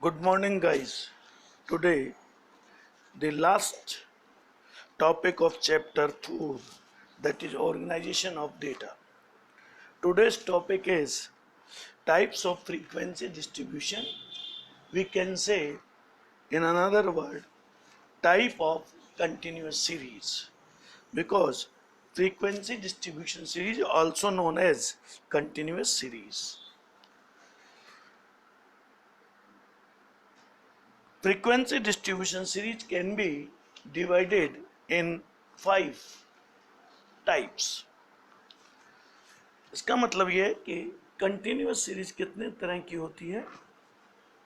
Good morning, guys. Today, the last topic of chapter 4, that is organization of data. Today's topic is types of frequency distribution. We can say, in another word, type of continuous series, because frequency distribution series also known as continuous series. Frequency distribution series can be divided in 5 types. इसका मतलब यह है कि continuous series कितने तरह की होती है,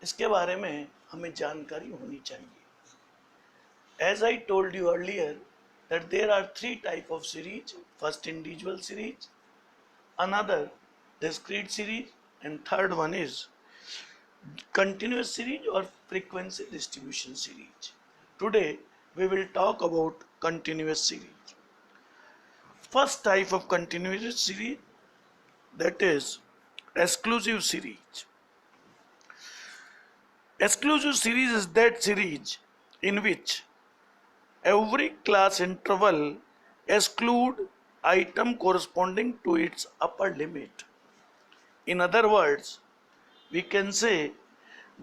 इसके बारे में हमें जानकारी होनी चाहिए। As I told you earlier that there are 3 type of series. First individual series, another discrete series and third one is continuous series और frequency distribution series. Today we will talk about continuous series. First type of continuous series, that is exclusive series. Exclusive series is that series in which every class interval exclude item corresponding to its upper limit. In other words, we can say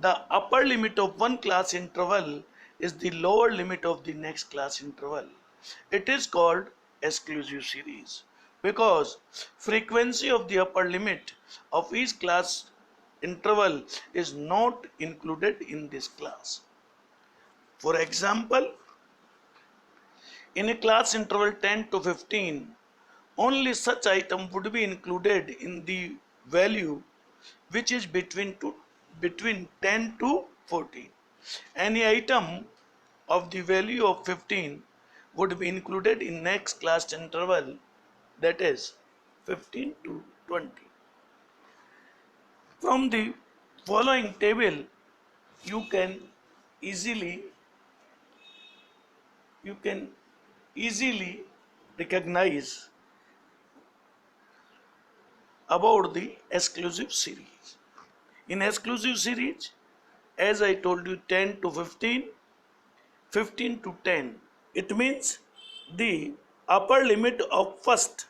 the upper limit of one class interval is the lower limit of the next class interval. It is called exclusive series because frequency of the upper limit of each class interval is not included in this class. For example, in a class interval 10 to 15, only such item would be included in the value which is between 10 to 14. Any item of the value of 15 would be included in next class interval, that is 15 to 20. From the following table you can easily recognize about the exclusive series. In exclusive series, as I told you, 10 to 15, 15 to 10, it means the upper limit of first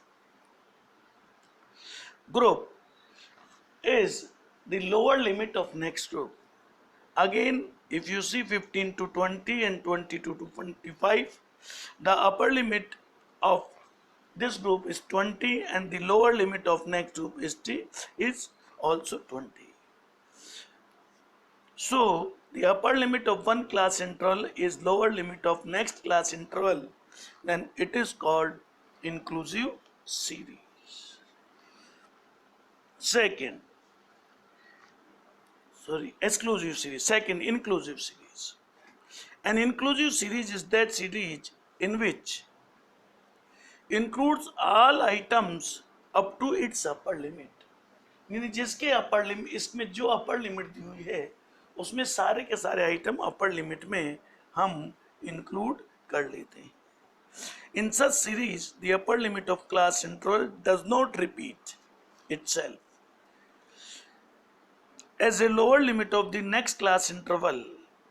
group is the lower limit of next group. Again, if you see 15 to 20 and 22 to 25, the upper limit of this group is 20 and the lower limit of next group is also 20. So the upper limit of one class interval is lower limit of next class interval, then it is called inclusive series. Exclusive series. Second, inclusive series. An inclusive series is that series in which includes all items up to its upper limit. यानी जिसके upper limit, इसमें जो upper limit दी हुई है उसमें सारे के सारे आइटम अपर लिमिट में हम इंक्लूड कर लेते हैं. In such series, the upper limit of class interval does not repeat itself as a lower limit of the next class interval.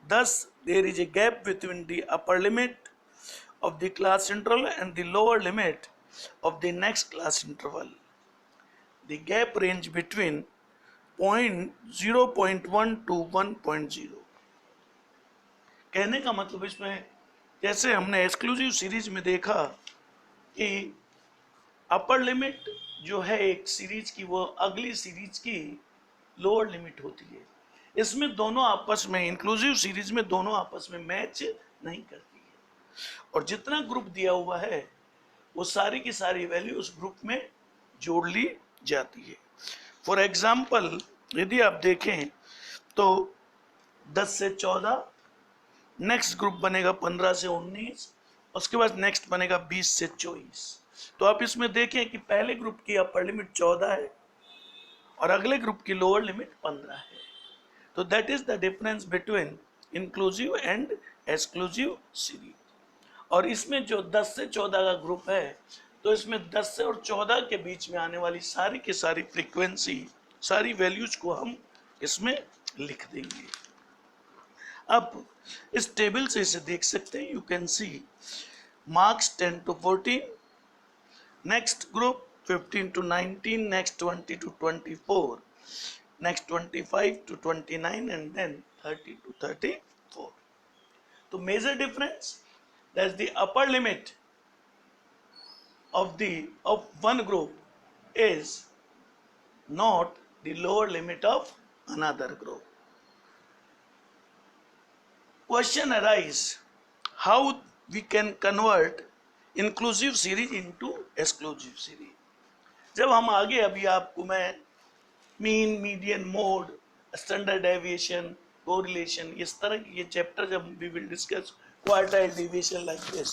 Thus, there is a gap between the upper limit of the class interval and the lower limit of the next class interval. The gap range between 0.1 to 1.0. कहने का मतलब इसमें, जैसे हमने exclusive series में देखा कि upper limit जो है एक सीरीज की, वो अगली सीरीज की लोअर लिमिट होती है. इसमें दोनों आपस में, इंक्लूसिव सीरीज में दोनों आपस में मैच नहीं करती है, और जितना ग्रुप दिया हुआ है वो सारी की सारी वैल्यू उस ग्रुप में जोड़ ली जाती है. फॉर एग्जाम्पल, यदि आप देखें तो 10 से 14, नेक्स्ट ग्रुप बनेगा 15 से 19, उसके बाद नेक्स्ट बनेगा 20 से 24. तो आप इसमें देखें कि पहले ग्रुप की अपर लिमिट 14 है और अगले ग्रुप की लोअर लिमिट 15 है. तो that is the difference between inclusive and exclusive series. और इसमें जो 10 से 14 का ग्रुप है, तो इसमें 10 से और 14 के बीच में आने वाली सारी की सारी फ्रीक्वेंसी, सारी वैल्यूज को हम इसमें लिख देंगे. अब इस टेबल से इसे देख सकते हैं, you can see marks 10 to 14, next group 15 to 19, next 20 to 24, next 25 to 29, and then 30 to 34. So major difference, that's the upper limit of one group is not the lower limit of another group. Question arise, how we can convert inclusive series into exclusive series. जब हम आगे, अभी आपको मैं mean, median, mode, standard deviation, correlation, इस तरह की ये चैप्टर जब we will discuss quartile deviation like this,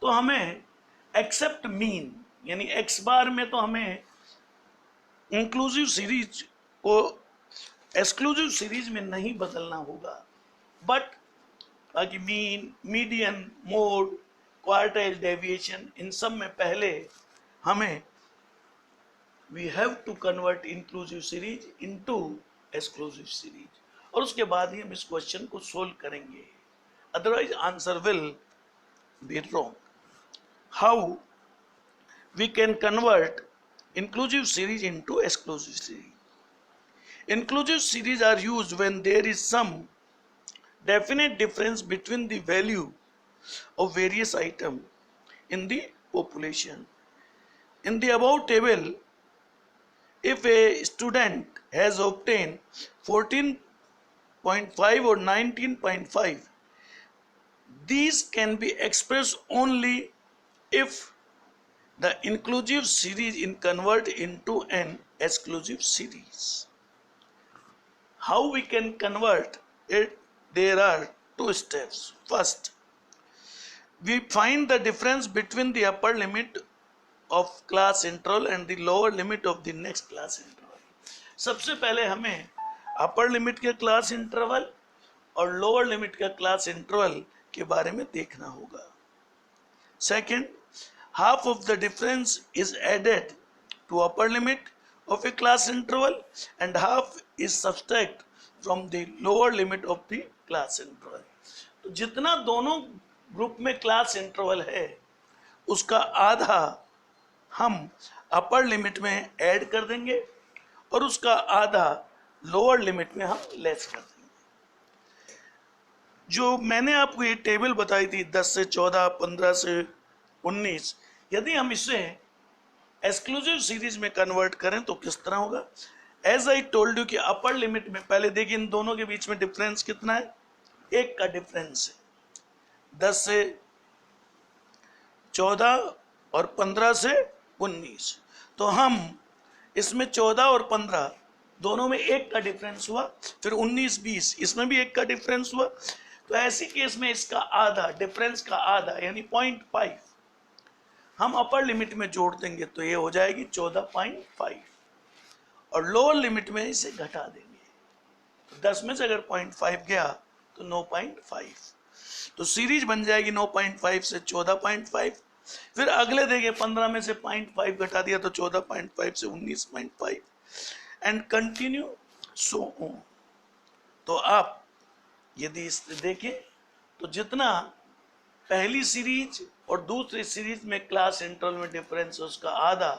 तो हमें एक्सेप्ट मीन यानी एक्स बार में तो हमें इंक्लूसिव सीरीज को एक्सक्लूसिव सीरीज में नहीं बदलना होगा, बट बाकी mean, median, mode, quartile deviation, इन सब में पहले हमें we have to convert inclusive series into exclusive series, और उसके बाद ही हम इस क्वेश्चन को सोल्व करेंगे, otherwise answer will be wrong. How we can convert inclusive series into exclusive series. Inclusive series are used when there is some definite difference between the value of various items in the population. In the above table, if a student has obtained 14.5 or 19.5, these can be expressed only if the inclusive series is converted into an exclusive series. How we can convert it? There are two steps. First, we find the difference between the upper limit of class interval and the lower limit of the next class interval. सबसे पहले हमें upper limit के class interval और lower limit का class interval के बारे में देखना होगा. Second, half of the difference is added to upper limit of a class interval and half is subtracted from the lower limit of the class interval. तो जितना दोनों ग्रुप में क्लास इंटरवल है उसका आधा हम अपर लिमिट में add कर देंगे और उसका आधा लोअर लिमिट में हम लेस कर देंगे. जो मैंने आपको ये टेबल बताई थी 10 से 14, 15 से 19, यदि हम इसे एक्सक्लूसिव सीरीज में कन्वर्ट करें तो किस तरह होगा. एज आई टोल्ड यू कि अपर लिमिट में पहले देखिए इन दोनों के बीच में डिफरेंस कितना है, एक का डिफरेंस है. 10 से 14 और 15 से 19, तो हम इसमें 14 और 15 दोनों में एक का डिफरेंस हुआ, फिर 19, 20 इसमें भी एक का डिफरेंस हुआ. तो ऐसी केस में इसका आधा, डिफरेंस का आधा यानी 0.5 हम अपर लिमिट में जोड़ देंगे तो ये हो जाएगी 14.5 और लोअर लिमिट में इसे घटा देंगे. तो 10 में से अगर 0.5 गया तो 9.5, तो सीरीज बन जाएगी 9.5 से 14.5. फिर अगले देंगे 15 में से 0.5 घटा दिया तो 14.5 से 19.5 एंड कंटिन्यू सो ऑन. तो आप यदि इसे देखें तो जितना पहली सीरीज और दूसरी सीरीज में क्लास इंटरवल में डिफरेंस उसका आधा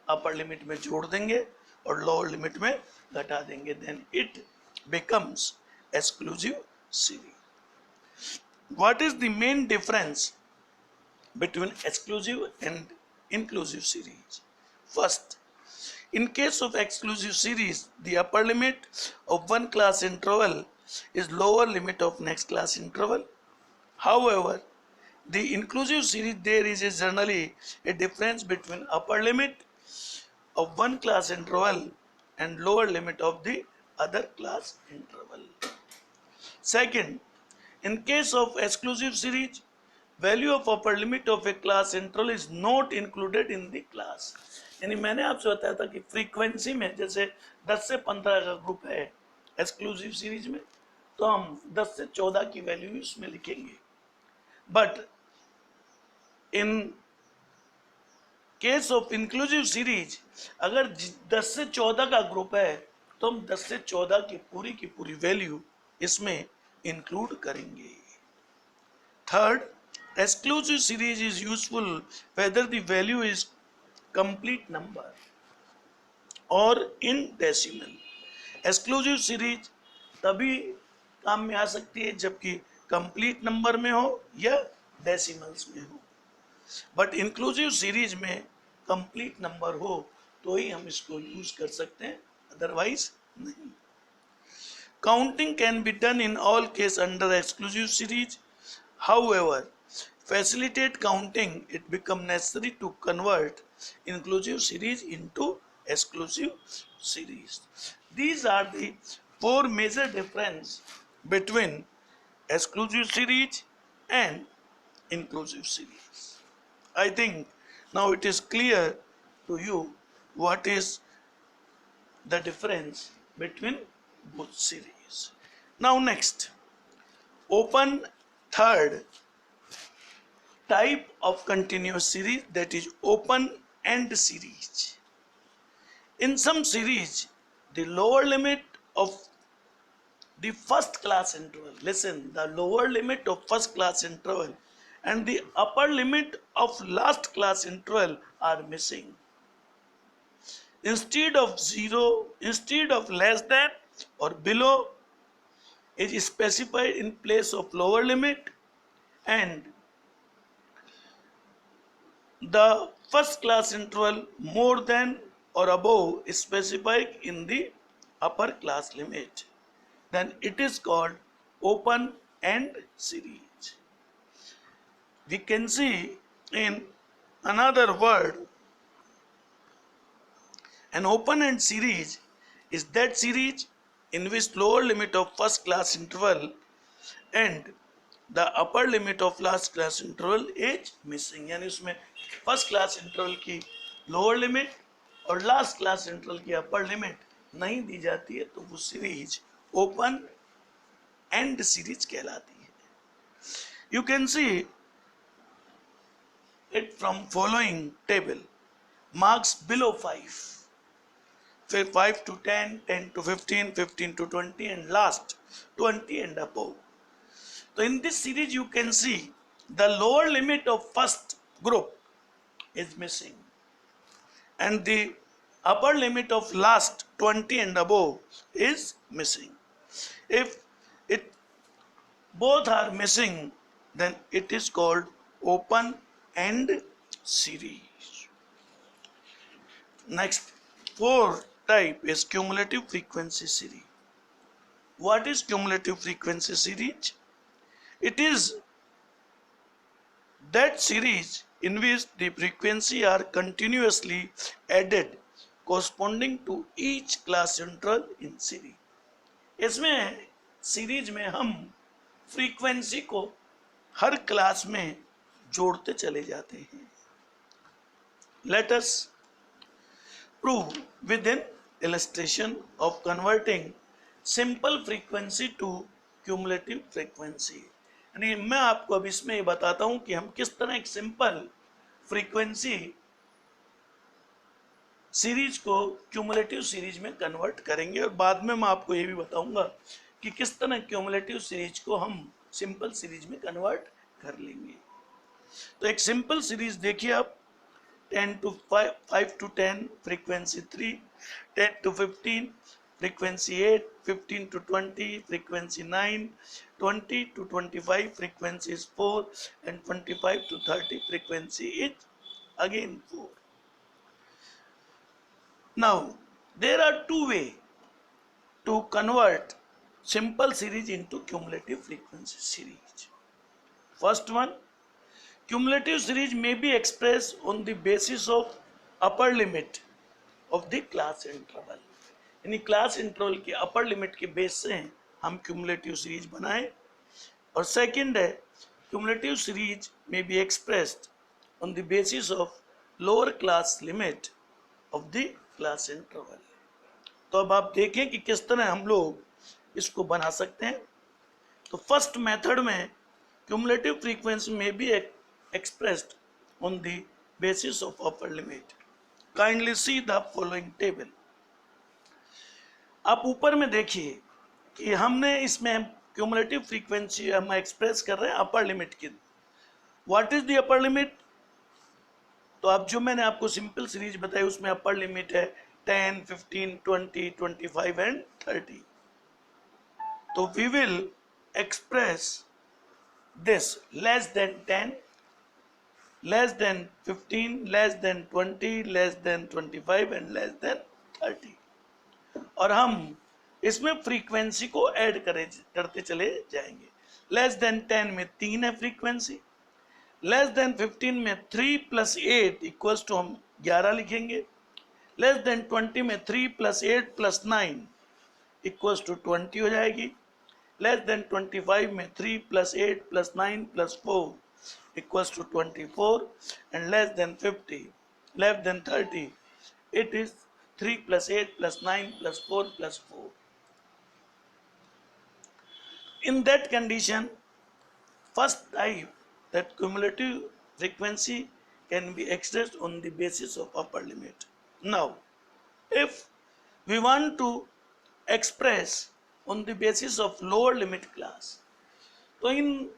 अपर लिमिट में जोड़ देंगे और लोअर लिमिट में घटा देंगे, then it becomes exclusive series. What is the main difference between exclusive and inclusive series? First, in case of exclusive series, the upper limit of one class interval is lower limit of next class interval. However, the inclusive series, there is generally a difference between upper limit of one class interval and lower limit of the other class interval. Second, in case of exclusive series, value of upper limit of a class interval is not included in the class. यानी मैंने आपसे बताया था कि frequency में जैसे 10 से 15 का ग्रुप है एक्सक्लूसिव सीरीज में, तो हम 10 से 14 की वैल्यू इसमें लिखेंगे. But in case of inclusive series अगर 10 से 14 का ग्रुप है तो हम 10 से 14 की पूरी वैल्यू इसमें इंक्लूड करेंगे। Third, exclusive series is useful whether the value is complete number और इन डेसिमल। एक्सक्लूसिव सीरीज तभी काम में आ सकती है जबकि कंप्लीट नंबर में हो या डेसिमल्स में हो, बट इंक्लूसिव सीरीज में कंप्लीट नंबर हो तो ही हम इसको यूज कर सकते हैं, अदरवाइज नहीं। Counting can be done in all case under exclusive series, however facilitate counting it become necessary to convert inclusive series into exclusive series. These are the four major difference between exclusive series and inclusive series. I think now it is clear to you what is the difference between both series. Now next, open third type of continuous series, that is open end series. In some series, the lower limit of the first class interval, listen, the lower limit of first class interval and the upper limit of last class interval are missing. Instead of zero, instead of less than or below is specified in place of lower limit, and the first class interval more than or above is specified in the upper class limit, then it is called open end series. We can see in another word, an open end series is that series in which lower limit of first class interval and the upper limit of last class interval is missing. यानी उसमें first class interval की lower limit और last class interval की upper limit नहीं दी जाती है, तो वो सीरीज ओपन एंड सीरीज कहलाती है. You can see it from following table. Marks below 5, फिर 5 to 10, 10 to 15, 15 to 20 and last 20 and above. So in this series you can see the lower limit of first group is missing and the upper limit of last 20 and above is missing. If it both are missing, then it is called open end series. Next, fourth type is cumulative frequency series. What is cumulative frequency series? It is that series in which the frequency are continuously added corresponding to each class interval in series. इसमें series में हम frequency को हर class में जोड़ते चले जाते हैं. Let us prove with an illustration of converting simple frequency to cumulative frequency. यानी मैं आपको अब इसमें ये बताता हूं कि हम किस तरह एक सिंपल फ्रीक्वेंसी सीरीज को क्यूमुलेटिव सीरीज में कन्वर्ट करेंगे, और बाद में मैं आपको ये भी बताऊंगा कि किस तरह क्यूमुलेटिव सीरीज को हम सिंपल सीरीज में कन्वर्ट कर लेंगे. तो एक सिंपल सीरीज देखिए आप. 10 to 5 to 10 frequency 3, 10 to 15 frequency 8, 15 to 20 frequency 9, 20 to 25 frequency is 4 and 25 to 30 frequency is again 4. Now there are two ways to convert simple series into cumulative frequency series. First one, cumulative series may be expressed on the basis of upper limit of the class interval. यानी class interval की upper limit के base से हम cumulative series बनाएं. और second है, cumulative series में be expressed on the basis of lower class limit of the class interval. तो अब आप देखें कि किस तरह हम लोग इसको बना सकते हैं. तो फर्स्ट मेथड में क्यूमुलेटिव फ्रीक्वेंसी में B expressed on the basis of upper limit. Kindly see the following table. आप ऊपर में देखिए कि हमने इसमें क्यूमुलेटिव फ्रीक्वेंसी हम एक्सप्रेस कर रहे हैं अपर लिमिट की। What is the upper limit? तो अब जो मैंने आपको सिंपल सीरीज बताई उसमें अपर लिमिट है 10, 15, 20, 25 एंड 30। तो we will express this less than 10, less than 15, less than 20, less than 25 and less than 30। और हम इसमें फ्रीक्वेंसी को ऐड करते चले जाएंगे। लेस देन 10 में 3 है फ्रीक्वेंसी, लेस देन 15 में 3 प्लस 8 इक्वल्स टू हम 11 लिखेंगे, लेस देन 20 में 3 प्लस 8 प्लस 9 इक्वल्स टू 20 हो जाएगी, लेस देन 25 में 3 plus 8 plus 9 plus 4 equals to 24, and less than 50, less than 30, it is 3 plus 8 plus 9 plus 4 plus 4. In that condition, first type, that cumulative frequency can be expressed on the basis of upper limit. Now, if we want to express on the basis of lower limit class, so in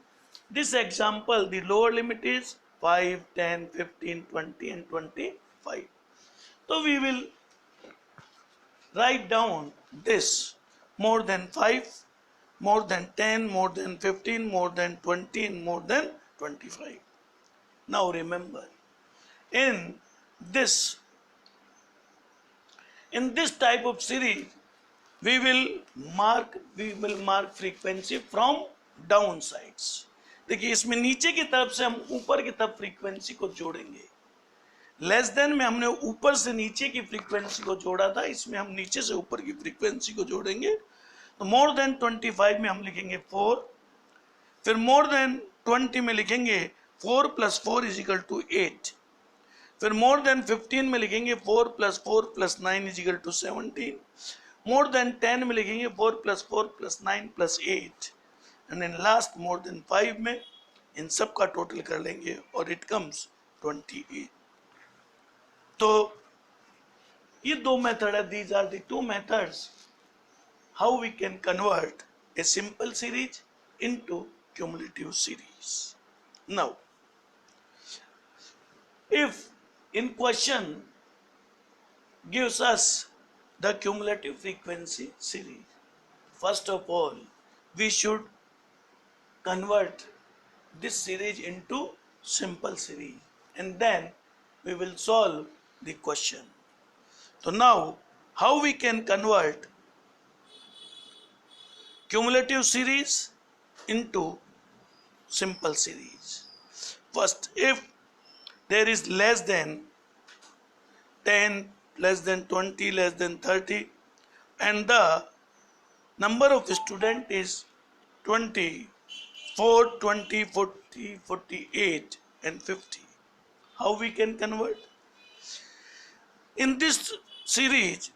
this example, the lower limit is 5, 10, 15, 20 and 25. So we will write down this: more than 5, more than 10, more than 15, more than 20 and more than 25. Now remember, in this type of series, we will mark frequency from downsides. देखिए इसमें नीचे की तरफ से हम ऊपर की तरफ फ्रीक्वेंसी को जोड़ेंगे। लेस देन में हमने ऊपर से नीचे की फ्रीक्वेंसी को जोड़ा था, इसमें हम नीचे से ऊपर की फ्रीक्वेंसी को जोड़ेंगे। तो मोर देन 25 में हम लिखेंगे 4, फिर मोर देन 20 में लिखेंगे 4 प्लस 4 इज इक्वल टू 8, फिर मोर देन 15 में लिखेंगे 4 plus 4 plus 9 is equal to 17, more than 10 में लिखेंगे 4 plus 4 plus 9 plus 8, and in last more than 5 में इन सब का टोटल कर लेंगे और इट कम्स 28। तो ये दो मेथड है, these are the two methods how we can convert a simple series into cumulative series. Now if in question gives us the cumulative frequency series, first of all we should convert this series into simple series and then we will solve the question. So now how we can convert cumulative series into simple series? First, if there is less than 10, less than 20, less than 30 and the number of student is 20, 4, 20, 40, 48 and 50. How we can convert? In this series,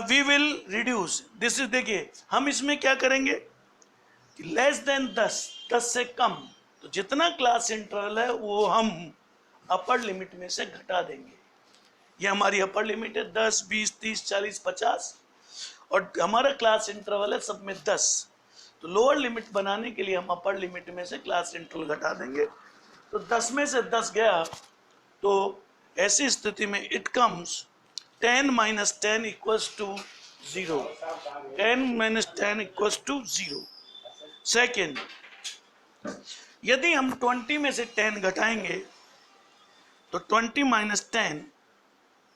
we will reduce. This is, देखिए हम इसमें क्या करेंगे कि less than 10 से कम, तो जितना class interval है वो हम अपर लिमिट में से घटा देंगे। ये हमारी अपर लिमिट है 10, 20, 30, 40, 50 और हमारा क्लास इंटरवल है सब में 10। तो लोअर लिमिट बनाने के लिए हम अपर लिमिट में से क्लास इंटरवल घटा देंगे। तो 10 में से 10 गया, तो ऐसी स्थिति में it comes 10 minus 10 equals to 0. 10 minus 10 equals to 0. Second, यदि हम 20 में से 10 घटाएंगे तो 20 minus 10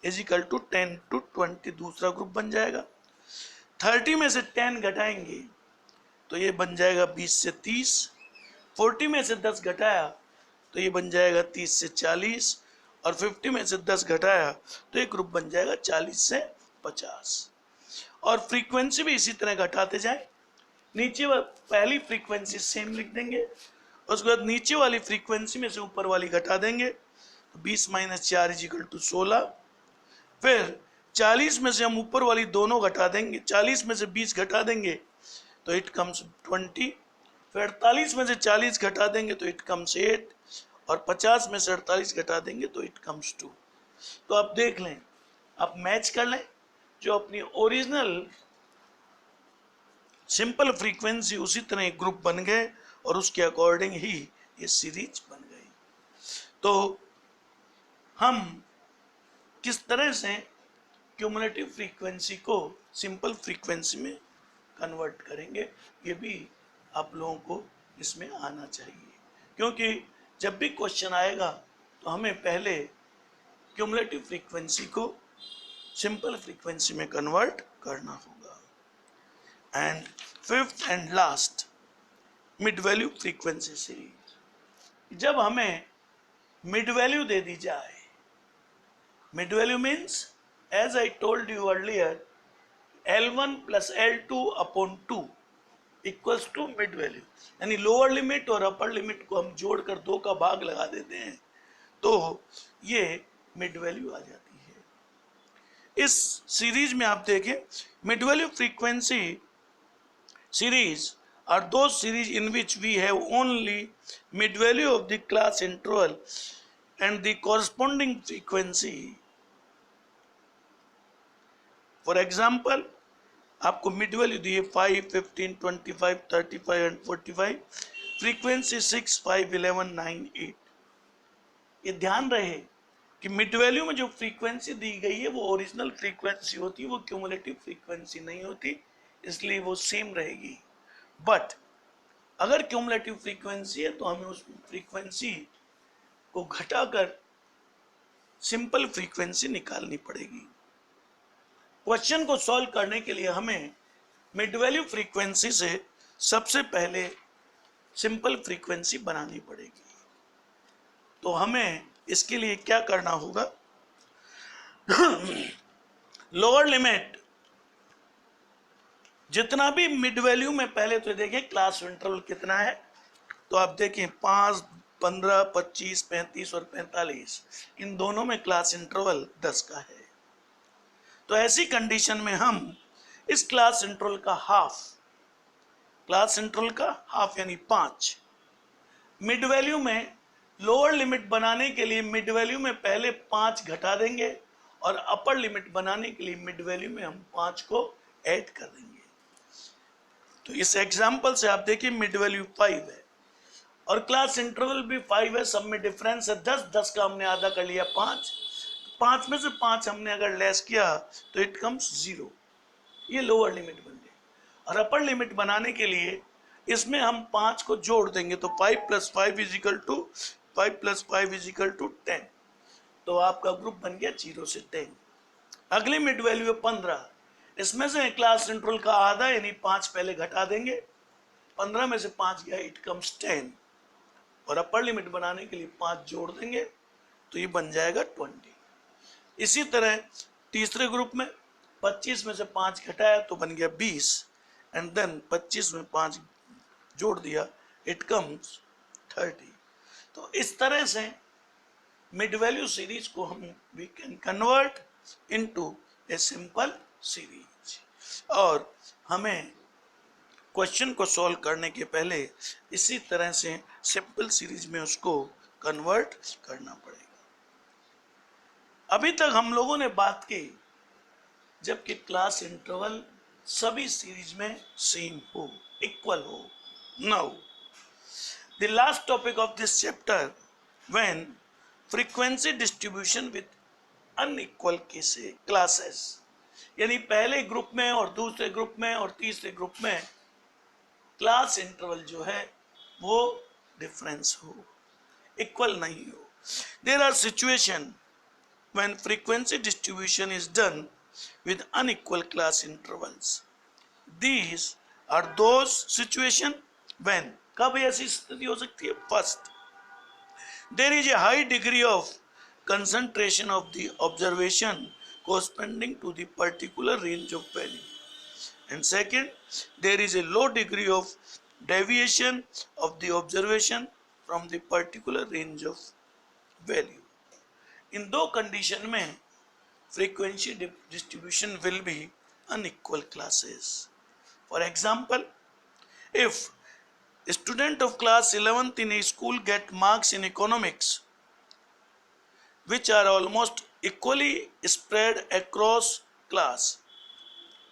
is equal to 10 to 20 दूसरा ग्रुप बन जाएगा। 30 में से 10 घटाएंगे तो ये बन जाएगा 20 से 30। 40 में से 10 घटाया तो ये बन जाएगा 30 से 40 और 50 में से 10 घटाया तो एक ग्रुप बन जाएगा 40 से 50। और फ्रीक्वेंसी भी इसी तरह घटाते जाए। नीचे पहली फ्रीक्वेंसी सेम लिख देंगे, उसके बाद नीचे वाली फ्रीक्वेंसी में से ऊपर वाली घटा देंगे। तो 20 माइनस 4 इज इक्वल टू 16। फिर 40 में से हम ऊपर वाली दोनों घटा देंगे, 40 में से 20 घटा देंगे तो इट कम्स 20। फिर 48 में से 40 घटा देंगे तो इट कम्स 8 और 50 में से 48 घटा देंगे तो इट कम्स 2। तो आप देख लें, आप मैच कर लें जो अपनी ओरिजिनल सिंपल फ्रीक्वेंसी उसी तरह एक ग्रुप बन गए और उसके अकॉर्डिंग ही ये सीरीज बन गई। तो हम किस तरह से क्यूमुलेटिव फ्रीक्वेंसी को सिंपल फ्रीक्वेंसी में कन्वर्ट करेंगे, ये भी आप लोगों को इसमें आना चाहिए, क्योंकि जब भी क्वेश्चन आएगा तो हमें पहले क्यूमुलेटिव फ्रीक्वेंसी को सिंपल फ्रीक्वेंसी में कन्वर्ट करना होगा। And fifth and last, mid value frequency series. जब हमें मिड वैल्यू दे दी जाए, mid value means as I told you earlier, L1 plus L2 upon 2 equals to mid value, यानी लोअर लिमिट और अपर लिमिट को हम जोड़कर 2 का भाग लगा देते हैं तो ये मिड वैल्यू आ जाती है। इस सीरीज में आप देखें, mid value frequency series are those series in which we have only mid value of the class interval and the corresponding frequency. For example, आपको मिड वैल्यू दी है 5, 15, 25, 35 एंड 45, फ्रीक्वेंसी 6, 5, 11, 9, 8। ये ध्यान रहे कि मिड वैल्यू में जो फ्रीक्वेंसी दी गई है वो ओरिजिनल फ्रीक्वेंसी होती है, वो क्यूमुलेटिव फ्रीक्वेंसी नहीं होती, इसलिए वो सेम रहेगी। बट अगर क्यूमुलेटिव फ्रीक्वेंसी है तो हमें उस फ्रीक्वेंसी को घटाकर सिंपल फ्रीक्वेंसी निकालनी पड़ेगी। क्वेश्चन को सॉल्व करने के लिए हमें मिड वैल्यू फ्रीक्वेंसी से सबसे पहले सिंपल फ्रीक्वेंसी बनानी पड़ेगी। तो हमें इसके लिए क्या करना होगा, लोअर लिमिट जितना भी मिड वैल्यू में, पहले तो देखें क्लास इंटरवल कितना है, तो आप देखें 5, 15, 25, 35 और 45, इन दोनों में क्लास इंटरवल 10 का है। तो ऐसी कंडीशन में हम इस क्लास इंटरवल का हाफ यानी 5, मिड वैल्यू में लोअर लिमिट बनाने के लिए मिड वैल्यू में पहले 5 घटा देंगे और अपर लिमिट बनाने के लिए मिड वैल्यू में हम 5 को ऐड कर देंगे। तो इस एग्जांपल से आप देखिए मिड वैल्यू 5 है और क्लास इंटरवल भी 5 है, सब में डिफरेंस है 10, 10 का हमने आधा कर लिया 5, 5 में से 5 हमने अगर लेस किया तो इट कम्स 0, ये लोअर लिमिट बन गई। और अपर लिमिट बनाने के लिए इसमें हम 5 को जोड़ देंगे तो 5 plus 5 is equal to 5 plus 5 is equal to 10, तो आपका ग्रुप बन गया 0 से 10। अगली मिड वैल्यू है 15, इसमें से क्लास इंटरवल का आधा यानी 5 पहले घटा देंगे, 15 में से 5 गया इट कम्स 10, और अपर लिमिट बनाने के लिए 5 जोड़ देंगे तो ये बन जाएगा 20। इसी तरह तीसरे ग्रुप में 25 में से 5 घटाया तो बन गया 20, एंड देन 25 में 5 जोड़ दिया इट कम्स 30। तो इस तरह से मिड वैल्यू सीरीज को हम we can convert into a simple series, और हमें क्वेश्चन को सॉल्व करने के पहले इसी तरह से सिंपल सीरीज में उसको कन्वर्ट करना पड़ेगा। अभी तक हम लोगों ने बात की जबकि क्लास इंटरवल सभी सीरीज में सेम हो, इक्वल हो। Now the last topic of this chapter, when frequency distribution with unequal classes, यानी पहले ग्रुप में और दूसरे ग्रुप में और तीसरे ग्रुप में क्लास इंटरवल जो है वो डिफरेंस हो, इक्वल नहीं हो। There are situation when frequency distribution is done with unequal class intervals. These are those situations when, कब ऐसी स्थिति हो सकती है? First, there is a high degree of concentration of the observation corresponding to the particular range of value, and second, there is a low degree of deviation of the observation from the particular range of value. इन दो condition में frequency distribution will be unequal classes. For example, if student of class 11th in a school get marks in economics which are almost equally spread across class,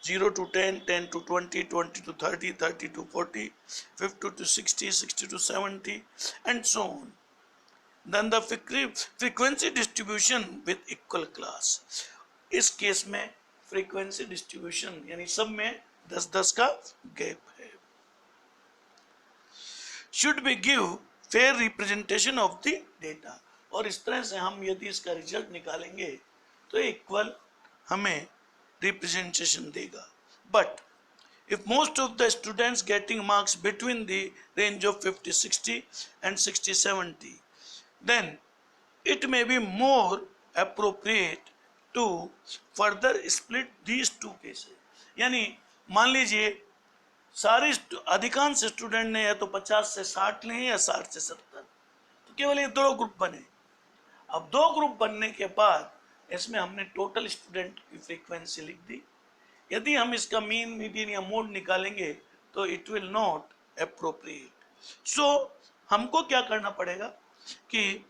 0 to 10, 10 to 20, 20 to 30, 30 to 40, 50 to 60, 60 to 70, and so on. Then the frequency distribution with equal class. इस case में frequency distribution यानी सब में 10-10 का gap है. Should we give fair representation of the data. और इस तरह से हम यदि इसका रिजल्ट निकालेंगे तो इक्वल हमें रिप्रेजेंटेशन देगा. But if most of the students getting marks between the range of 50-60 and 60-70, then it may be more appropriate to further split these two cases. यानी मान लीजिए सारे अधिकांश स्टूडेंट ने या तो 50 से 60 लिए या 60 से 70, तो केवल ये दो ग्रुप बने. अब दो ग्रुप बनने के बाद इसमें हमने टोटल स्टूडेंट की फ्रीक्वेंसी लिख दी. यदि हम इसका मीन मीडियन या मोड निकालेंगे तो it will not appropriate. So हमको क्या करना पड़ेगा कि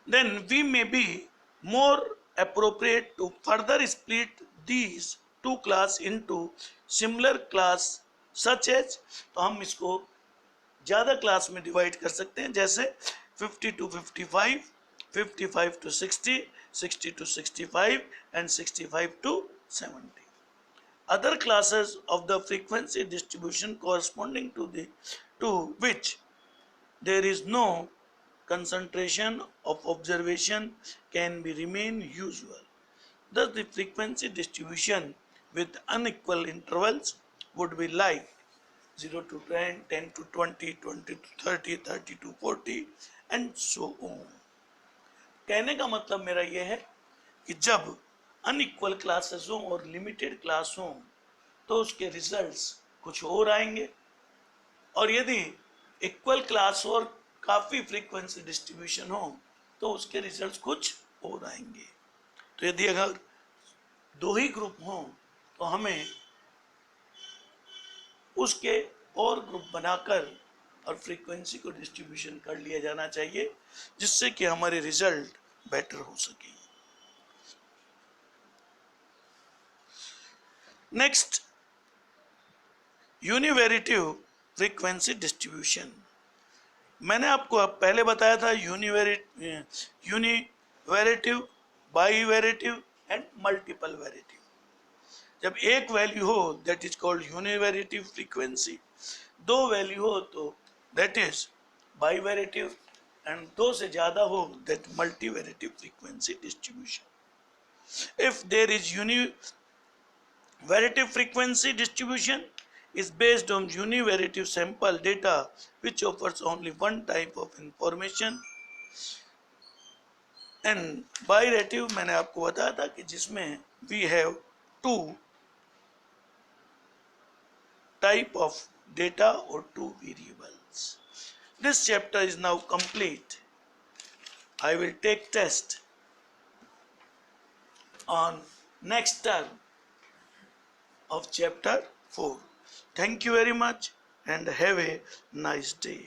then we may be more appropriate to further split these two class into similar class such as. तो हम इसको ज़्यादा क्लास में डिवाइड कर सकते हैं, जैसे 50 to 55, 55 to 60, 60 to 65, and 65 to 70. Other classes of the frequency distribution corresponding to which there is no concentration of observation can be remain usual. Thus, the frequency distribution with unequal intervals would be like 0 to 10, 10 to 20, 20 to 30, 30 to 40, and so on. कहने का मतलब मेरा यह है कि जब unequal classes हों और लिमिटेड क्लास हों तो उसके रिजल्ट्स कुछ और आएंगे, और यदि इक्वल क्लास और काफ़ी फ्रीक्वेंसी डिस्ट्रीब्यूशन हो तो उसके रिजल्ट्स कुछ और आएंगे. तो यदि अगर दो ही ग्रुप हों तो हमें उसके और ग्रुप बनाकर और फ्रीक्वेंसी को डिस्ट्रीब्यूशन कर लिया जाना चाहिए, जिससे कि हमारे रिजल्ट बेटर हो सके. Next, univariate frequency distribution. मैंने आपको पहले बताया था यूनिवेरिएटिव, बाईवेरिएटिव एंड मल्टीपल वेरिएटिव. जब एक वैल्यू हो दैट इज कॉल्ड यूनिवेरिएटिव फ्रीक्वेंसी, दो वैल्यू हो तो दैट इज बाईवेरिएटिव, एंड दो से ज्यादा हो that multivariate frequency distribution. If there is univariate frequency distribution is based on univariate sample data which offers only one type of information, and bivariate मैंने आपको बताया था कि जिसमें we have two type of data or two variables. This chapter is now complete. I will take test on next term of chapter 4. Thank you very much and have a nice day.